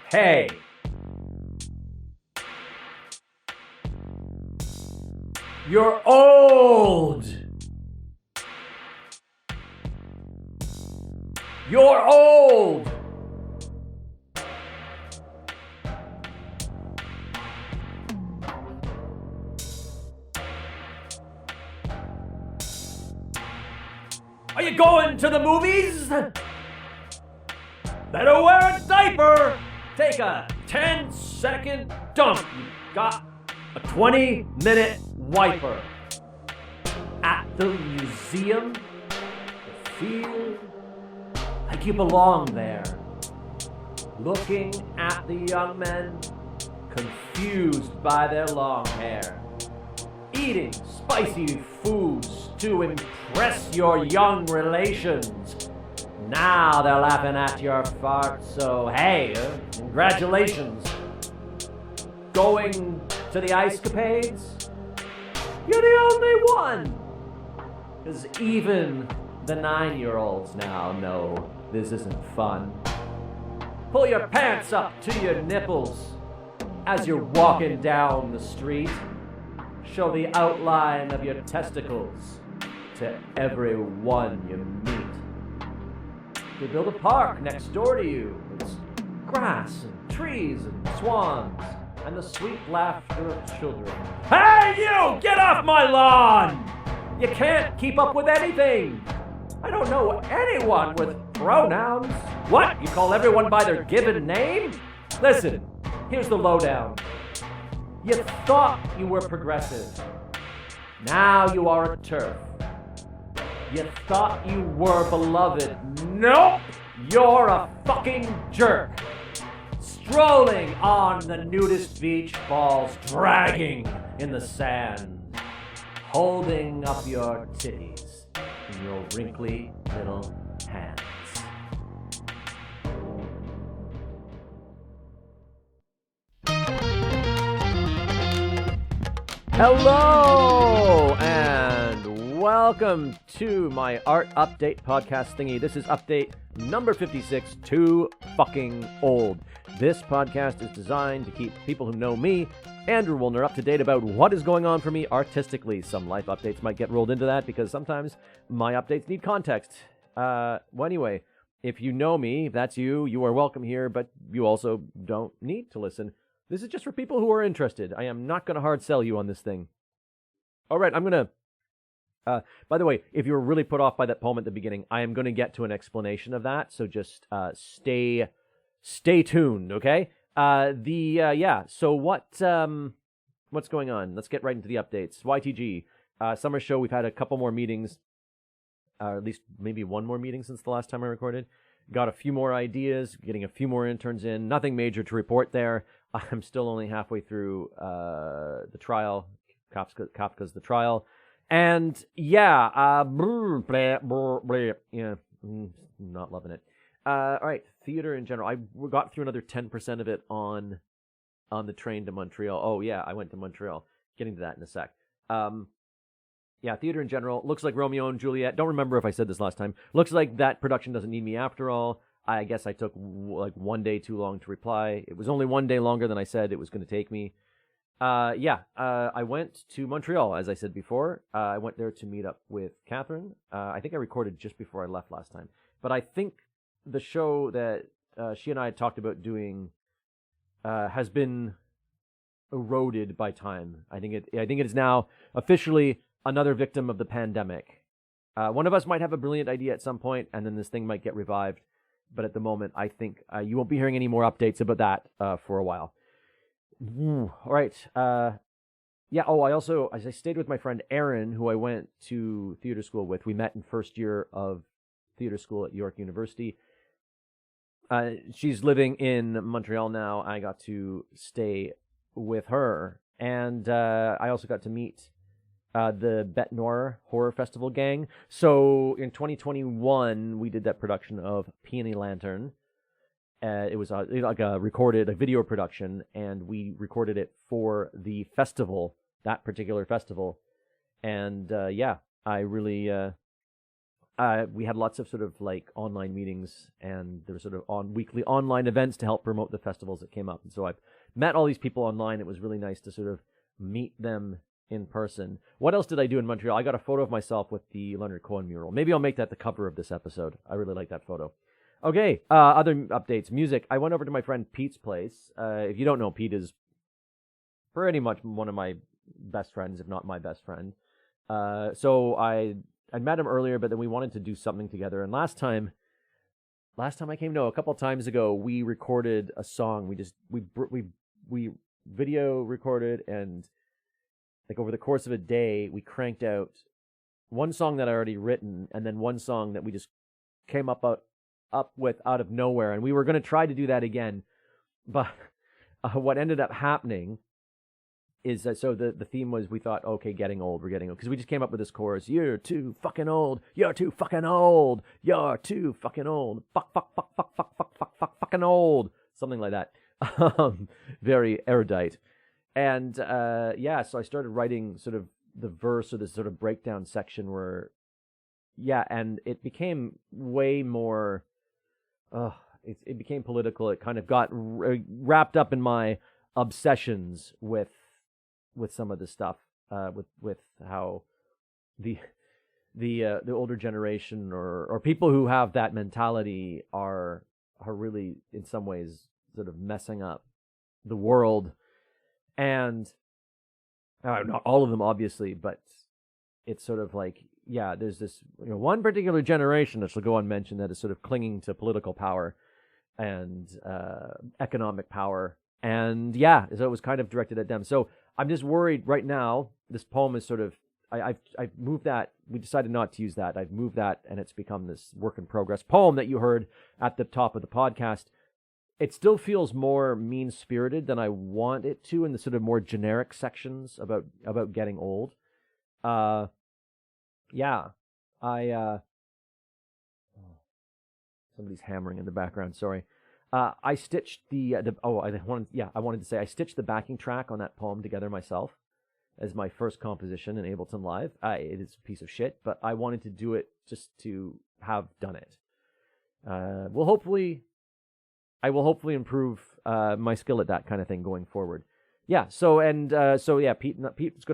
Hey! You're old! You're old! Are you going to the movies? Better wear a diaper! Take a 10-second dump. You got a 20-minute wiper. At the museum, you feel like you belong there. Looking at the young men, confused by their long hair. Eating spicy foods to impress your young relations. Now they're laughing at your farts, so hey, congratulations. Going to the ice capades? You're the only one. Because even the 9-year-olds now know this isn't fun. Pull your pants up to your nipples as you're walking down the street. Show the outline of your testicles to everyone you meet. They build a park next door to you. It's grass and trees and swans and the sweet laughter of children. Hey, you! Get off my lawn! You can't keep up with anything. I don't know anyone with pronouns. What? You call everyone by their given name? Listen, here's the lowdown. You thought you were progressive. Now you are a TERF. You thought you were beloved. Nope! You're a fucking jerk. Strolling on the nudist beach, balls dragging in the sand. Holding up your titties in your wrinkly little hands. Hello and welcome to my art update podcast thingy. This is update number 56, Too Fucking Old. This podcast is designed to keep people who know me, Andrew Woolner, up to date about what is going on for me artistically. Some life updates might get rolled into that because sometimes my updates need context. Well, anyway, if you know me, if that's you, you are welcome here, but you also don't need to listen. This is just for people who are interested. I am not going to hard sell you on this thing. All right, I'm going to... by the way, if you were really put off by that poem at the beginning, I am going to get to an explanation of that, so just stay tuned, okay? So what's going on? Let's get right into the updates. YTG Summer show, we've had a couple more meetings, at least maybe one more meeting since the last time I recorded. Got a few more ideas, getting a few more interns in. Nothing major to report there. I'm still only halfway through the trial, Kafka's The Trial. And yeah, not loving it. All right, theater in general. I got through another 10% of it on the train to Montreal. Oh yeah, I went to Montreal. Getting to that in a sec. Yeah, theater in general. Looks like Romeo and Juliet. Don't remember if I said this last time. Looks like that production doesn't need me after all. I guess I took like 1 day too long to reply. It was only 1 day longer than I said it was going to take me. I went to Montreal, as I said before. I went there to meet up with Catherine. I think I recorded just before I left last time. But I think the show that she and I had talked about doing has been eroded by time. I think it is now officially another victim of the pandemic. One of us might have a brilliant idea at some point, and then this thing might get revived. But at the moment, I think you won't be hearing any more updates about that for a while. All right. I also, as I stayed with my friend Erin, who I went to theater school with. We met in first year of theater school at York University. She's living in Montreal now. I got to stay with her. And I also got to meet the Bête Noire Horror Festival gang. So in 2021, we did that production of Peony Lantern. It was like a video production, and we recorded it for the festival, that particular festival. And I really we had lots of sort of like online meetings, and there were sort of weekly online events to help promote the festivals that came up. And so I've met all these people online. It was really nice to sort of meet them in person. What else did I do in Montreal? I got a photo of myself with the Leonard Cohen mural. Maybe I'll make that the cover of this episode. I really like that photo. Okay, other updates. Music. I went over to my friend Pete's place. If you don't know, Pete is pretty much one of my best friends, if not my best friend. So I met him earlier, but then we wanted to do something together. And last time I came, a couple of times ago, we recorded a song. We video recorded, and like over the course of a day, we cranked out one song that I already written, and then one song that we just came up with out of nowhere. And we were going to try to do that again, but what ended up happening is that, so the theme was, we thought, okay, we're getting old, because we just came up with this chorus: you're too fucking old, you're too fucking old, you're too fucking old, fucking old, something like that. Very erudite. And so I started writing sort of the verse, or this sort of breakdown section where, and it became way more, it became political. It kind of got wrapped up in my obsessions with some of the stuff, with how the older generation or people who have that mentality are really, in some ways, sort of messing up the world. And not all of them, obviously, but it's sort of like, there's this one particular generation that shall go unmentioned that is sort of clinging to political power and economic power. And so it was kind of directed at them. So I'm just worried right now. This poem is sort of, I've moved that. We decided not to use that. I've moved that, and it's become this work in progress poem that you heard at the top of the podcast. It still feels more mean-spirited than I want it to in the sort of more generic sections about getting old. Somebody's hammering in the background. Sorry. I stitched I wanted to say I stitched the backing track on that poem together myself as my first composition in Ableton Live. It is a piece of shit, but I wanted to do it just to have done it. I will hopefully improve my skill at that kind of thing going forward. Pete's going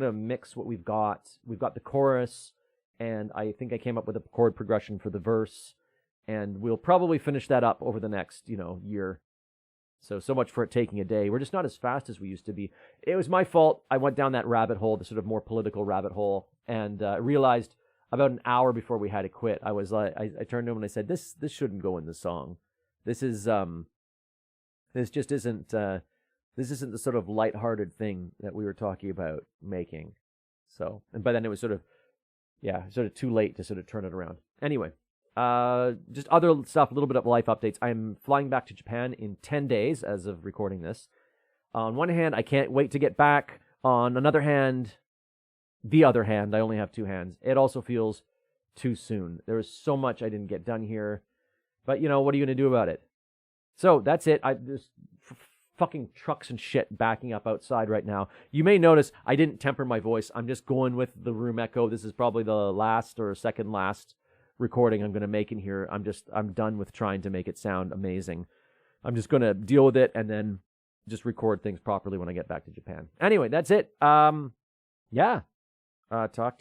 to mix what we've got. We've got the chorus, and I think I came up with a chord progression for the verse, and we'll probably finish that up over the next, year. So much for it taking a day. We're just not as fast as we used to be. It was my fault. I went down that rabbit hole, the sort of more political rabbit hole, and realized about an hour before we had to quit, I was like, I turned to him and I said, this shouldn't go in the song. This just isn't the sort of lighthearted thing that we were talking about making. So, and by then it was sort of too late to sort of turn it around. Anyway, just other stuff, a little bit of life updates. I'm flying back to Japan in 10 days as of recording this. On one hand, I can't wait to get back. On another hand, I only have two hands. It also feels too soon. There was so much I didn't get done here. But, what are you going to do about it? So that's it. There's fucking trucks and shit backing up outside right now. You may notice I didn't temper my voice. I'm just going with the room echo. This is probably the last or second last recording I'm going to make in here. I'm done with trying to make it sound amazing. I'm just going to deal with it and then just record things properly when I get back to Japan. Anyway, that's it. Talk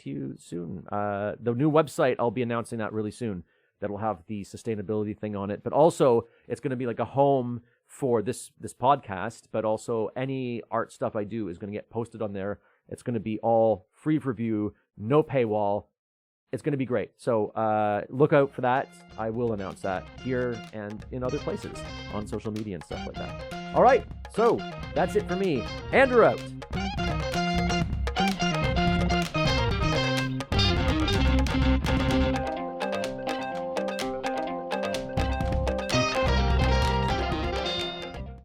to you soon. The new website, I'll be announcing that really soon. That'll have the sustainability thing on it, but also it's going to be like a home for this podcast, but also any art stuff I do is going to get posted on there. It's going to be all free for view, no paywall. It's going to be great. So look out for that. I will announce that here and in other places on social media and stuff like that. All right, so that's it for me. Andrew out.